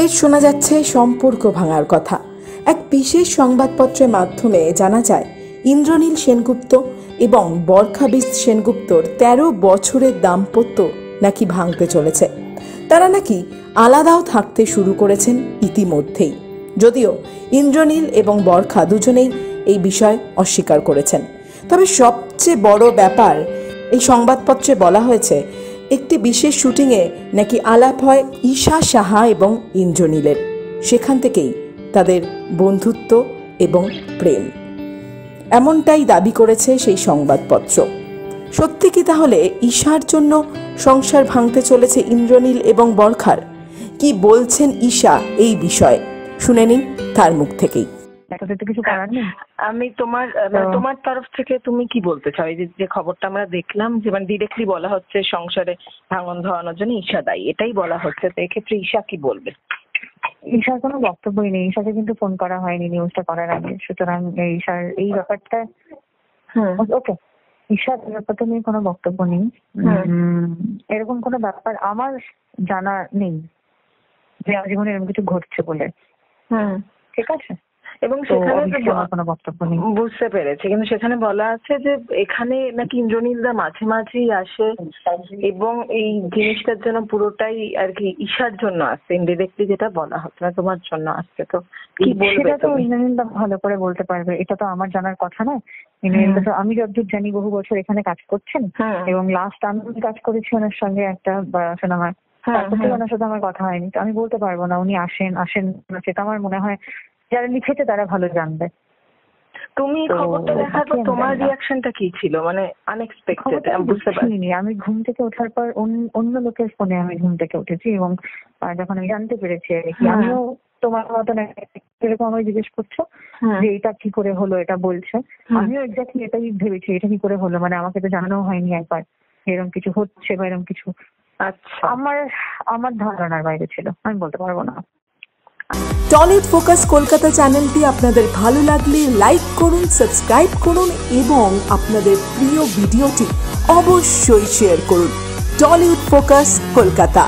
ফের শোনা যাচ্ছে সম্পর্ক ভাঙার কথা। এক বিশেষ সংবাদপত্রের মাধ্যমে জানা যায় ইন্দ্রনীল সেনগুপ্ত এবং বরখাবিজ সেনগুপ্তর ১৩ বছরের দাম্পত্য নাকি ভাঙতে চলেছে। তারা নাকি আলাদাও থাকতে শুরু করেছেন ইতিমধ্যেই, যদিও ইন্দ্রনীল এবং বরখা দুজনেই এই বিষয় অস্বীকার করেছেন। তবে সবচেয়ে বড় ব্যাপার, এই সংবাদপত্রে বলা হয়েছে একটি বিশেষ শুটিংয়ে নাকি আলাপ হয় ঈশা সাহা এবং ইন্দ্রনীলের। সেখান থেকেই তাদের বন্ধুত্ব এবং প্রেম, এমনটাই দাবি করেছে সেই সংবাদপত্র। সত্যি কি তাহলে ঈশার জন্য সংসার ভাঙতে চলেছে ইন্দ্রনীল এবং বরখার? কি বলছেন ঈশা এই বিষয়ে, শুনে নিন তার মুখ থেকেই। কিছু করার নেই। আমি তোমার তরফ থেকে তুমি কি বলতে চাও? এই যে খবরটা আমরা দেখলাম যে মানে ডিরেক্টলি বলা হচ্ছে সংসারে ভাঙন ধরানোর জন্য ঈশা দায়ী, এটাই বলা হচ্ছে। তো এক্ষেত্রে ঈশা কি বলবে? ঈশার কোনো বক্তব্যই নেই। ঈশাকে কিন্তু ফোন করা হয়নি নিউজটা করার আগে, সুতরাং ঈশার এই ব্যাপারটা ওকে, ঈশার ব্যাপারটা নিয়ে কোনো বক্তব্য নেই। এরকম কোনো ব্যাপার আমার জানা নেই যে আমার জীবনে এরকম কিছু ঘটছে বলে। ঠিক আছে, এবং সেখানে কোনো বক্তব্য নেই, বুঝতে পেরেছি। কিন্তু সেখানে বলা আছে যে এখানে নাকি ইন্দ্রনীলদা মাঝে মাঝেই আসে এবং এই জিনিসটার জন্য পুরোটাই আর কি ঈশার জন্য আসছে, ইনডিরেক্টলি যেটা বলা হচ্ছে না তোমার জন্য আসছে। তো কি বলবে? সেটা তো ইন্দ্রনীলদা ভালো করে বলতে পারবে, এটা তো আমার জানার কথা নয়। ইন্দ্রনীলদা তো, আমি যতদূর জানি, বহু বছর এখানে কাজ করছেন এবং লাস্ট আমি কাজ করেছি ওনার সঙ্গে একটা সিনেমায়। তারপর থেকে ওনার সাথে আমার কথা হয়নি, তো আমি বলতে পারবো না উনি আসেন না। সেটা আমার মনে হয় যারা লিখেছে তারা ভালো জানবে। তুমি খবরটা দেখার পর তোমার রিঅ্যাকশনটা কি ছিল? মানে আনএক্সপেক্টেড, আমি বুঝতে পারিনি। আমি ঘুম থেকে ওঠার পর অন্য লোকের ফোনে আমি ঘুম থেকে উঠেছি এবং যখন আমি জানতে পেরেছি আর কি, আমিও তোমার মতন এরকম আমায় জিজ্ঞেস করছো যে এটা কি করে হলো, এটা বলছে, আমিও এক্স্যাক্টলি এটাই ভেবেছি, এটা কি করে হলো, মানে আমাকে তো জানানো হয়নি একবার এরকম কিছু হচ্ছে বা এরকম কিছু। আচ্ছা, আমার ধারণার বাইরে ছিল, আমি বলতে পারবো না। টলিউড ফোকাস কলকাতা চ্যানেলটি আপনাদের ভালো লাগলে লাইক করুন, সাবস্ক্রাইব করুন এবং আপনাদের প্রিয় ভিডিওটি অবশ্যই শেয়ার করুন। Tollywood focus Kolkata.